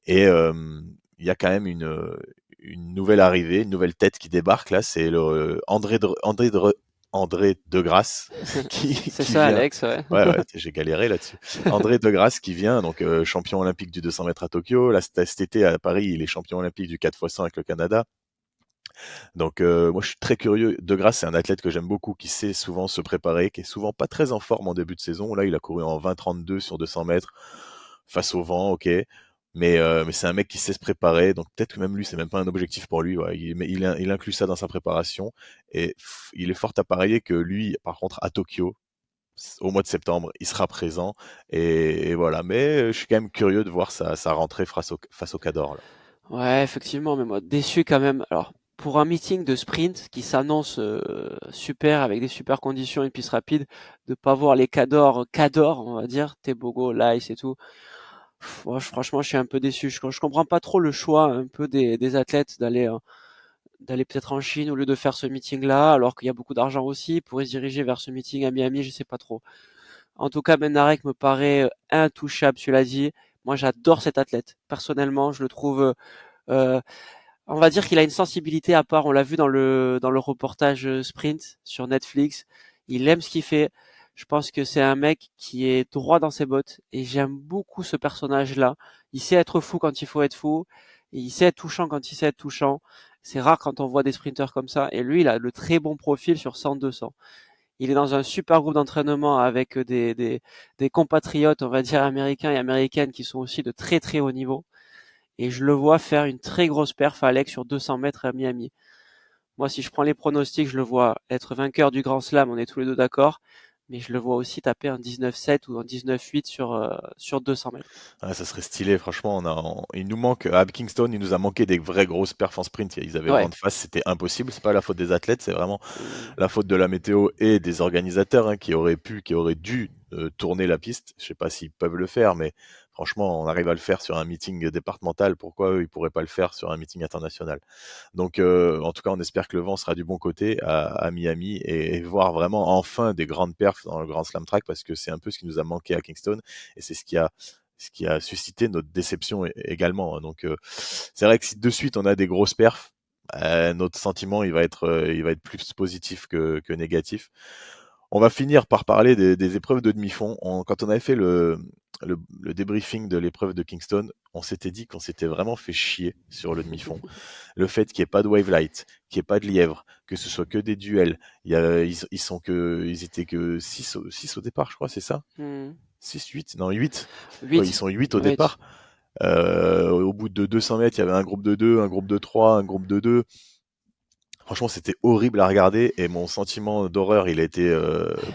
Et il y a quand même une nouvelle arrivée, une nouvelle tête qui débarque là, c'est le André Degrasse C'est qui ça, vient. Alex, ouais. Ouais, ouais, j'ai galéré là-dessus. André Degrasse qui vient, donc champion olympique du 200 mètres à Tokyo. Là, cet été à Paris, il est champion olympique du 4x100 avec le Canada. Donc moi je suis très curieux. Degrasse, c'est un athlète que j'aime beaucoup, qui sait souvent se préparer, qui est souvent pas très en forme en début de saison. Là, il a couru en 20-32 sur 200 mètres face au vent, ok. Mais c'est un mec qui sait se préparer, donc peut-être que même lui, c'est même pas un objectif pour lui. Ouais. Il inclut ça dans sa préparation, et il est fort à parier que lui, par contre, à Tokyo, au mois de septembre, il sera présent. Et voilà. Mais je suis quand même curieux de voir sa rentrée face au Cador, là. Ouais, effectivement, mais moi, déçu quand même. Alors, pour un meeting de sprint qui s'annonce super, avec des super conditions et piste rapide, de pas voir les cadors, on va dire, Tebogo, Lice et tout. Moi, franchement, je suis un peu déçu. Je comprends pas trop le choix un peu des athlètes d'aller peut-être en Chine au lieu de faire ce meeting-là, alors qu'il y a beaucoup d'argent aussi, pour se diriger vers ce meeting à Miami, je sais pas trop. En tout cas, Benarek me paraît intouchable, tu l'as dit. Moi, j'adore cet athlète. Personnellement, je le trouve, euh, on va dire qu'il a une sensibilité à part. On l'a vu dans le reportage sprint sur Netflix. Il aime ce qu'il fait. Je pense que c'est un mec qui est droit dans ses bottes et j'aime beaucoup ce personnage-là. Il sait être fou quand il faut être fou et il sait être touchant quand il sait être touchant. C'est rare quand on voit des sprinteurs comme ça et lui, il a le très bon profil sur 100-200. Il est dans un super groupe d'entraînement avec des compatriotes, on va dire, américains et américaines qui sont aussi de très très haut niveau. Et je le vois faire une très grosse perf à Alex sur 200 mètres à Miami. Moi, si je prends les pronostics, je le vois être vainqueur du Grand Slam, on est tous les deux d'accord. Mais je le vois aussi taper un 19-7 ou un 19-8 sur 200 mètres. Ah, ça serait stylé, franchement. Il nous manque, à Kingston, il nous a manqué des vraies grosses perfs en sprint. Ils avaient vent Ouais. de face, c'était impossible. C'est pas la faute des athlètes, c'est vraiment Mm. la faute de la météo et des organisateurs hein, qui auraient dû tourner la piste. Je sais pas s'ils peuvent le faire, mais franchement, on arrive à le faire sur un meeting départemental. Pourquoi eux, ils pourraient pas le faire sur un meeting international? Donc, en tout cas, on espère que le vent sera du bon côté à Miami et voir vraiment enfin des grandes perfs dans le Grand Slam Track parce que c'est un peu ce qui nous a manqué à Kingston et c'est ce qui a suscité notre déception également. Hein. Donc, c'est vrai que si de suite on a des grosses perfs, notre sentiment il va être plus positif que négatif. On va finir par parler des épreuves de demi-fond. Quand on avait fait le débriefing de l'épreuve de Kingston, on s'était dit qu'on s'était vraiment fait chier sur le demi-fond. Le fait qu'il n'y ait pas de wave light, qu'il n'y ait pas de lièvre, que ce soit que des duels. Ils étaient que 6 au départ, je crois, c'est ça? Mm. 6, 8? Non, 8. Ouais, ils 8. sont 8 au Ouais. départ. Au bout de 200 mètres, il y avait un groupe de 2, un groupe de 3, un groupe de 2. Franchement, c'était horrible à regarder et mon sentiment d'horreur, il a été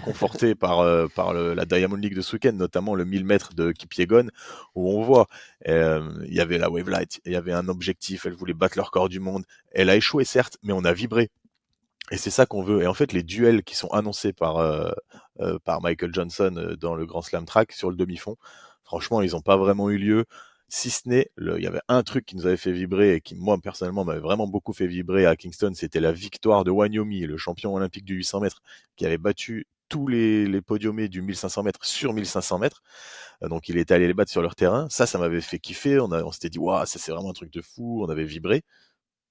conforté par la Diamond League de ce week-end, notamment le 1000 mètres de Kipyegon, où on voit, il y avait la wave light, il y avait un objectif, elle voulait battre le record du monde. Elle a échoué, certes, mais on a vibré. Et c'est ça qu'on veut. Et en fait, les duels qui sont annoncés par Michael Johnson dans le Grand Slam Track sur le demi-fond, franchement, ils n'ont pas vraiment eu lieu. Si ce n'est, il y avait un truc qui nous avait fait vibrer et qui, moi, personnellement, m'avait vraiment beaucoup fait vibrer à Kingston, c'était la victoire de Wanyomi, le champion olympique du 800 mètres, qui avait battu tous les podiumés du 1500 mètres sur 1500 mètres. Donc, il était allé les battre sur leur terrain. Ça m'avait fait kiffer. On s'était dit, waouh, ça c'est vraiment un truc de fou. On avait vibré.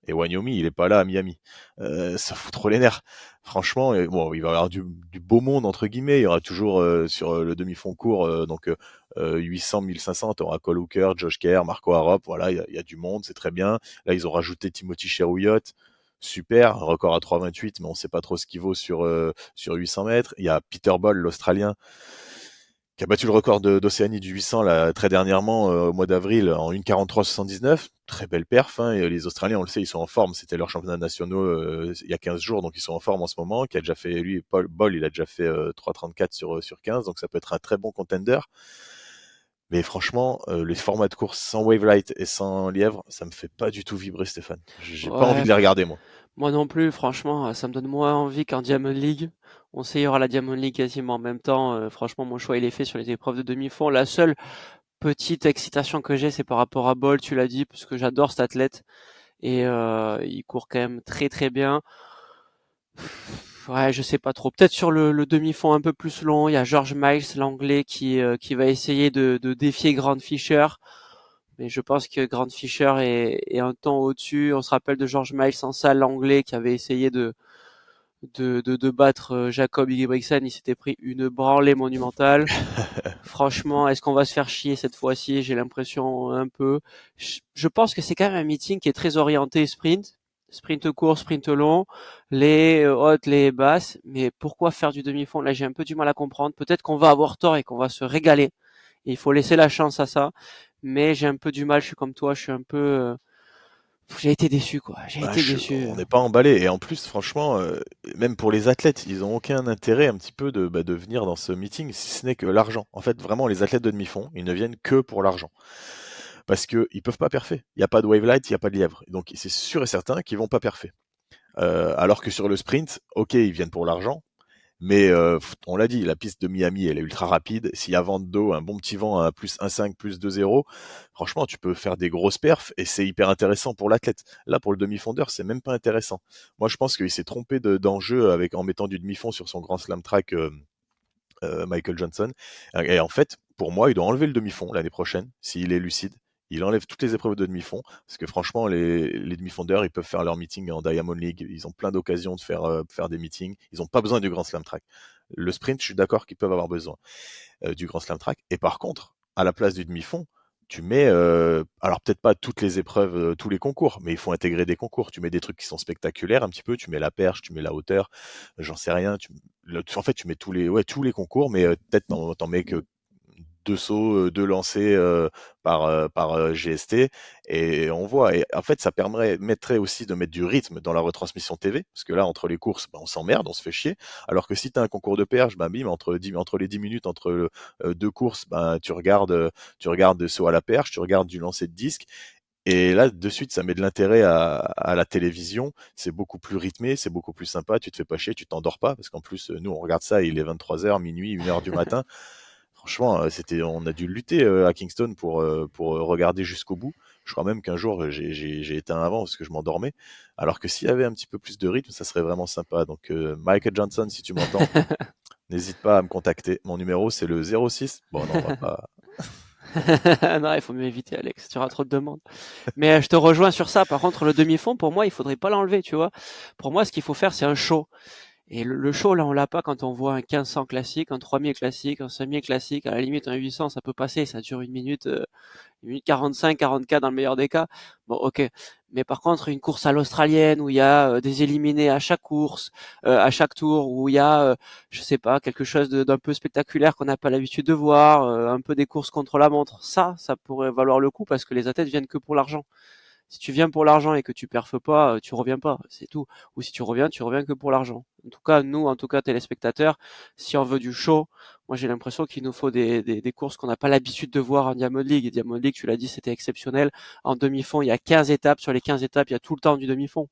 Et Wanyomi, il est pas là à Miami. Ça fout trop les nerfs. Franchement, bon, il va y avoir du beau monde entre guillemets. Il y aura toujours sur le demi-fond court, 800, 1500, tu auras Cole Hooker, Josh Kerr, Marco Arop. Voilà, il y a du monde, c'est très bien. Là, ils ont rajouté Timothy Cheruiyot. Super, record à 3,28, mais on sait pas trop ce qu'il vaut sur 800 mètres. Il y a Peter Bol, l'Australien, qui a battu le record d'Océanie du 800 là, très dernièrement au mois d'avril en 1,43,79. Très belle perf. Hein, et les Australiens, on le sait, ils sont en forme. C'était leurs championnats nationaux il y a 15 jours, donc ils sont en forme en ce moment. Qui a déjà fait, lui, Paul Bol, il a déjà fait 3,34 sur 15, donc ça peut être un très bon contender. Mais franchement, les formats de course sans Wavelight et sans lièvre, ça me fait pas du tout vibrer, Stéphane. J'ai pas envie Ouais. de les regarder, moi. Moi non plus, franchement, ça me donne moins envie qu'en Diamond League. On sait, il y aura la Diamond League quasiment en même temps. Franchement, mon choix, il est fait sur les épreuves de demi-fond. La seule petite excitation que j'ai, c'est par rapport à Bolt, tu l'as dit, parce que j'adore cet athlète. Et il court quand même très très bien. Ouais, je sais pas trop. Peut-être sur le demi-fond un peu plus long, il y a George Miles, l'anglais, qui va essayer de défier Grant Fisher. Mais je pense que Grant Fisher est un temps au-dessus. On se rappelle de George Miles en salle, l'anglais, qui avait essayé de battre Jacob Ingebrigtsen. Il s'était pris une branlée monumentale. Franchement, est-ce qu'on va se faire chier cette fois-ci? J'ai l'impression un peu. Je pense que c'est quand même un meeting qui est très orienté sprint. Sprint court, sprint long, les hautes, les basses. Mais pourquoi faire du demi-fond? Là, j'ai un peu du mal à comprendre. Peut-être qu'on va avoir tort et qu'on va se régaler. Et il faut laisser la chance à ça. Mais j'ai un peu du mal. Je suis comme toi. Je suis un peu. J'ai été déçu, quoi. J'ai Bah, été déçu. on n'est pas emballé. Et en plus, franchement, même pour les athlètes, ils ont aucun intérêt un petit peu de venir dans ce meeting, si ce n'est que l'argent. En fait, vraiment, les athlètes de demi-fond, ils ne viennent que pour l'argent. Parce qu'ils peuvent pas perfer. Il n'y a pas de wave light, il n'y a pas de lièvre. Donc, c'est sûr et certain qu'ils vont pas perfer. Alors que sur le sprint, ok, ils viennent pour l'argent, mais on l'a dit, la piste de Miami, elle est ultra rapide. S'il y a vent de dos, un bon petit vent à plus 1,5, plus 2,0, franchement, tu peux faire des grosses perfs et c'est hyper intéressant pour l'athlète. Là, pour le demi-fondeur, c'est même pas intéressant. Moi, je pense qu'il s'est trompé d'enjeu en mettant du demi-fond sur son grand slam track Michael Johnson. Et en fait, pour moi, il doit enlever le demi-fond l'année prochaine, s'il est lucide. Il enlève toutes les épreuves de demi-fond, parce que franchement, les demi-fondeurs, ils peuvent faire leur meeting en Diamond League. Ils ont plein d'occasions de faire des meetings. Ils n'ont pas besoin du Grand Slam Track. Le sprint, je suis d'accord qu'ils peuvent avoir besoin du Grand Slam Track. Et par contre, à la place du demi-fond, tu mets, alors peut-être pas toutes les épreuves, tous les concours, mais il faut intégrer des concours. Tu mets des trucs qui sont spectaculaires un petit peu, tu mets la perche, tu mets la hauteur, j'en sais rien, en fait, tu mets tous les concours, mais peut-être t'en mets que 2 sauts, 2 lancers par GST et on voit. Et en fait, ça permettrait aussi de mettre du rythme dans la retransmission TV, parce que là, entre les courses, on s'emmerde, on se fait chier. Alors que si tu as un concours de perche, bim, entre les 10 minutes, entre deux courses, tu regardes de saut à la perche, tu regardes du lancer de disque. Et là, de suite, ça met de l'intérêt à la télévision. C'est beaucoup plus rythmé, c'est beaucoup plus sympa. Tu te fais pas chier, tu t'endors pas, parce qu'en plus, nous, on regarde ça, il est 23h, minuit, 1h du matin. Franchement, on a dû lutter à Kingston pour regarder jusqu'au bout. Je crois même qu'un jour, j'ai éteint avant parce que je m'endormais. Alors que s'il y avait un petit peu plus de rythme, ça serait vraiment sympa. Donc, Michael Johnson, si tu m'entends, n'hésite pas à me contacter. Mon numéro, c'est le 06. Bon, non, on va pas. Non, il faut mieux éviter, Alex. Tu auras trop de demandes. Mais je te rejoins sur ça. Par contre, le demi-fond, pour moi, il faudrait pas l'enlever, tu vois. Pour moi, ce qu'il faut faire, c'est un show. Et le show, là, on l'a pas quand on voit un 1500 classique, un 3000 classique, un 5000 classique. À la limite, un 800, ça peut passer. Ça dure 1 minute 45, 44 dans le meilleur des cas. Bon, ok. Mais par contre, une course à l'australienne où il y a des éliminés à chaque course, à chaque tour, où il y a, je sais pas, quelque chose d'un peu spectaculaire qu'on n'a pas l'habitude de voir, un peu des courses contre la montre, ça pourrait valoir le coup parce que les athlètes viennent que pour l'argent. Si tu viens pour l'argent et que tu perfes pas, tu reviens pas, c'est tout. Ou si tu reviens que pour l'argent. En tout cas, nous, en tout cas, téléspectateurs, si on veut du show, moi j'ai l'impression qu'il nous faut des courses qu'on n'a pas l'habitude de voir en Diamond League. Et Diamond League, tu l'as dit, c'était exceptionnel. En demi-fond, il y a 15 étapes. Sur les 15 étapes, il y a tout le temps du demi-fond.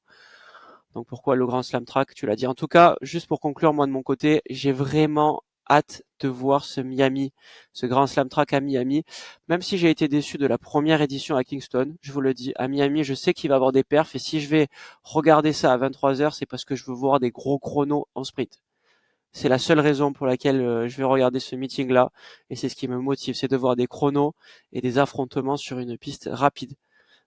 Donc pourquoi le Grand Slam Track, tu l'as dit. En tout cas, juste pour conclure, moi de mon côté, j'ai vraiment hâte de voir ce Grand Slam Track à Miami. Même si j'ai été déçu de la première édition à Kingston, je vous le dis, à Miami, je sais qu'il va y avoir des perfs et si je vais regarder ça à 23h, c'est parce que je veux voir des gros chronos en sprint. C'est la seule raison pour laquelle je vais regarder ce meeting-là et c'est ce qui me motive, c'est de voir des chronos et des affrontements sur une piste rapide.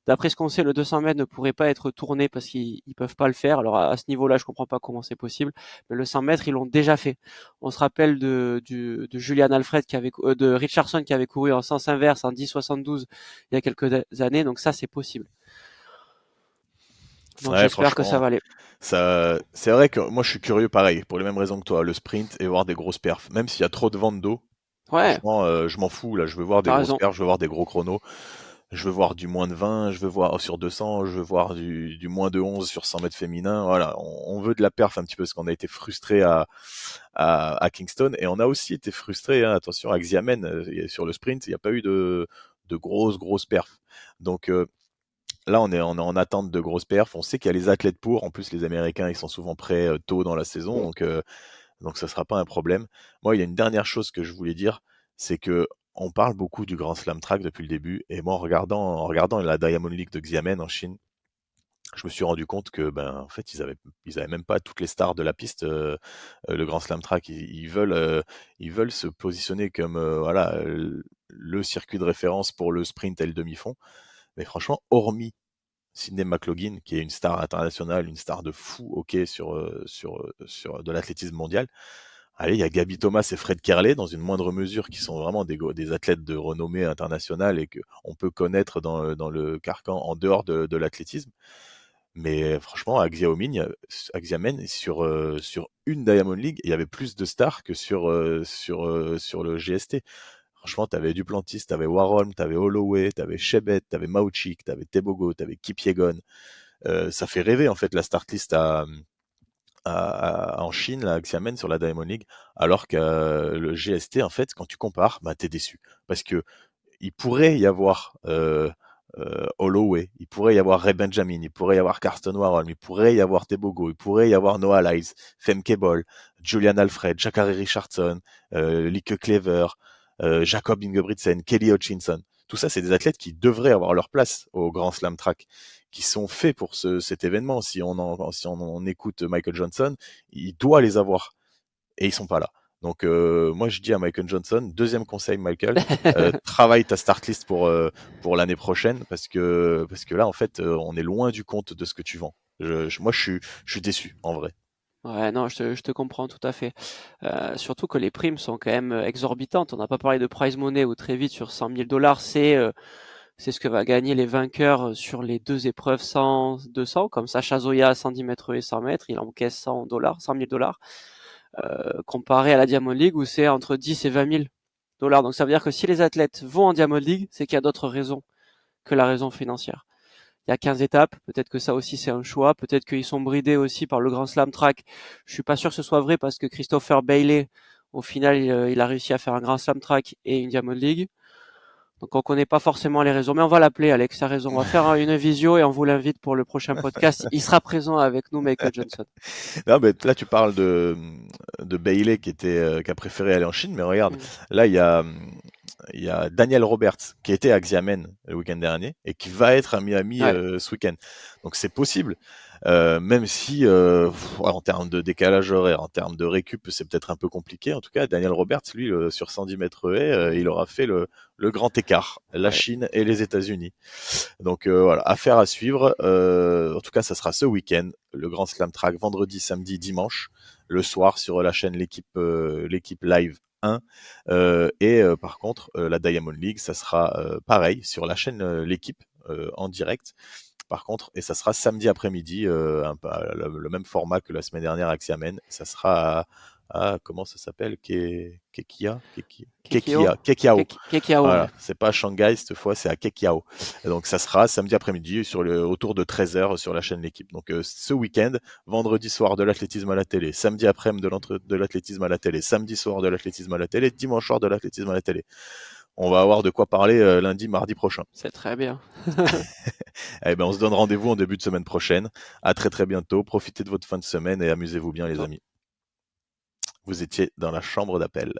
D'après ce qu'on sait, le 200 mètres ne pourrait pas être tourné parce qu'ils peuvent pas le faire. Alors à ce niveau-là, je comprends pas comment c'est possible. Mais le 100 mètres, ils l'ont déjà fait. On se rappelle de Julian Alfred de Richardson qui avait couru en sens inverse en 10,72 il y a quelques années. Donc ça, c'est possible. Donc Ouais, j'espère que ça franchement, va aller. c'est vrai que moi, je suis curieux pareil, pour les mêmes raisons que toi, le sprint et voir des grosses perfs. Même s'il y a trop de vent de dos, Ouais, franchement, je m'en fous. Là, je veux voir des t'as grosses raison. perfs, je veux voir des gros chronos. Je veux voir du moins de 20, je veux voir sur 200, je veux voir du moins de 11 sur 100 mètres féminin. Voilà, on veut de la perf un petit peu parce qu'on a été frustré à Kingston et on a aussi été frustré, hein, attention, à Xiamen sur le sprint, il n'y a pas eu de grosses perfs. Donc là, on est en attente de grosses perfs. On sait qu'il y a les athlètes pour. En plus, les Américains, ils sont souvent prêts tôt dans la saison, donc ça sera pas un problème. Moi, il y a une dernière chose que je voulais dire, c'est que on parle beaucoup du Grand Slam Track depuis le début, et moi, en regardant la Diamond League de Xiamen en Chine, je me suis rendu compte que, ben, en fait, ils avaient même pas toutes les stars de la piste. Le Grand Slam Track, ils veulent se positionner comme, voilà, le circuit de référence pour le sprint et le demi-fond. Mais franchement, hormis Sydney McLaughlin, qui est une star internationale, une star de fou, ok, sur de l'athlétisme mondial. Allez, il y a Gaby Thomas et Fred Kerley, dans une moindre mesure, qui sont vraiment des athlètes de renommée internationale et qu'on peut connaître dans le carcan en dehors de l'athlétisme. Mais franchement, à Xiamen, sur une Diamond League, il y avait plus de stars que sur le GST. Franchement, t'avais Duplantis, t'avais Warholm, t'avais Holloway, t'avais Chebet, t'avais Mauchik, t'avais Tebogo, t'avais Kipyegon. Ça fait rêver en fait la start list en Chine, là, à Xiamen sur la Diamond League, alors que le GST, en fait, quand tu compares, bah, t'es déçu. Parce que il pourrait y avoir Holloway, il pourrait y avoir Ray Benjamin, il pourrait y avoir Karsten Warholm, il pourrait y avoir Tebogo, il pourrait y avoir Noah Lyles, Femke Bol, Julian Alfred, Jacare Richardson, Lieke Clever, Jacob Ingebrigtsen, Kelly Hutchinson. Tout ça, c'est des athlètes qui devraient avoir leur place au Grand Slam Track, qui sont faits pour cet événement. Si on écoute Michael Johnson, il doit les avoir et ils sont pas là. Donc moi je dis à Michael Johnson, deuxième conseil Michael, travaille ta start list pour l'année prochaine parce que là en fait on est loin du compte de ce que tu vends. Moi je suis déçu en vrai. Ouais, non, je te comprends tout à fait. Surtout que les primes sont quand même exorbitantes. On n'a pas parlé de prize money ou très vite sur 100 000 $. C'est ce que va gagner les vainqueurs sur les deux épreuves 100-200, comme Sacha Zoya à 110 mètres et 100 mètres, il encaisse 100 $, 100 000 $, comparé à la Diamond League où c'est entre 10 et 20 000 $. Donc ça veut dire que si les athlètes vont en Diamond League, c'est qu'il y a d'autres raisons que la raison financière. Il y a 15 étapes, peut-être que ça aussi c'est un choix, peut-être qu'ils sont bridés aussi par le Grand Slam Track. Je suis pas sûr que ce soit vrai parce que Christopher Bailey, au final, il a réussi à faire un Grand Slam Track et une Diamond League. Donc on connaît pas forcément les raisons, mais on va l'appeler, Alex, t'as raison. On va faire une visio et on vous l'invite pour le prochain podcast. Il sera présent avec nous, Michael Johnson. Non, mais là, tu parles de Bailey qui a préféré aller en Chine, mais regarde, Mm. là, il y a Daniel Roberts qui était à Xiamen le week-end dernier et qui va être à Miami Ouais, ce week-end. Donc c'est possible, même si en termes de décalage horaire, en termes de récup, c'est peut-être un peu compliqué. En tout cas, Daniel Roberts, lui, sur 110 mètres haies, il aura fait le grand écart, la ouais. Chine et les États-Unis. Donc voilà, affaire à suivre. En tout cas, ça sera ce week-end, le Grand Slam Track, vendredi, samedi, dimanche, le soir sur la chaîne l'équipe Live 1. Par contre, la Diamond League, ça sera pareil sur la chaîne l'équipe en direct. Par contre, et ça sera samedi après-midi, le même format que la semaine dernière à Xiamen. Ça sera comment ça s'appelle? Kekio, Kekiao. Kekiao, ouais. Voilà, c'est pas à Shanghai cette fois, c'est à Kekiao. Et donc ça sera samedi après-midi autour de 13h sur la chaîne L'équipe. Donc ce week-end, vendredi soir de l'athlétisme à la télé, samedi après-midi de l'athlétisme à la télé, samedi soir de l'athlétisme à la télé, dimanche soir de l'athlétisme à la télé. On va avoir de quoi parler lundi, mardi prochain. C'est très bien. Eh ben, on se donne rendez-vous en début de semaine prochaine. À très très bientôt. Profitez de votre fin de semaine et amusez-vous bien les Toi. amis. Vous étiez dans la chambre d'appel.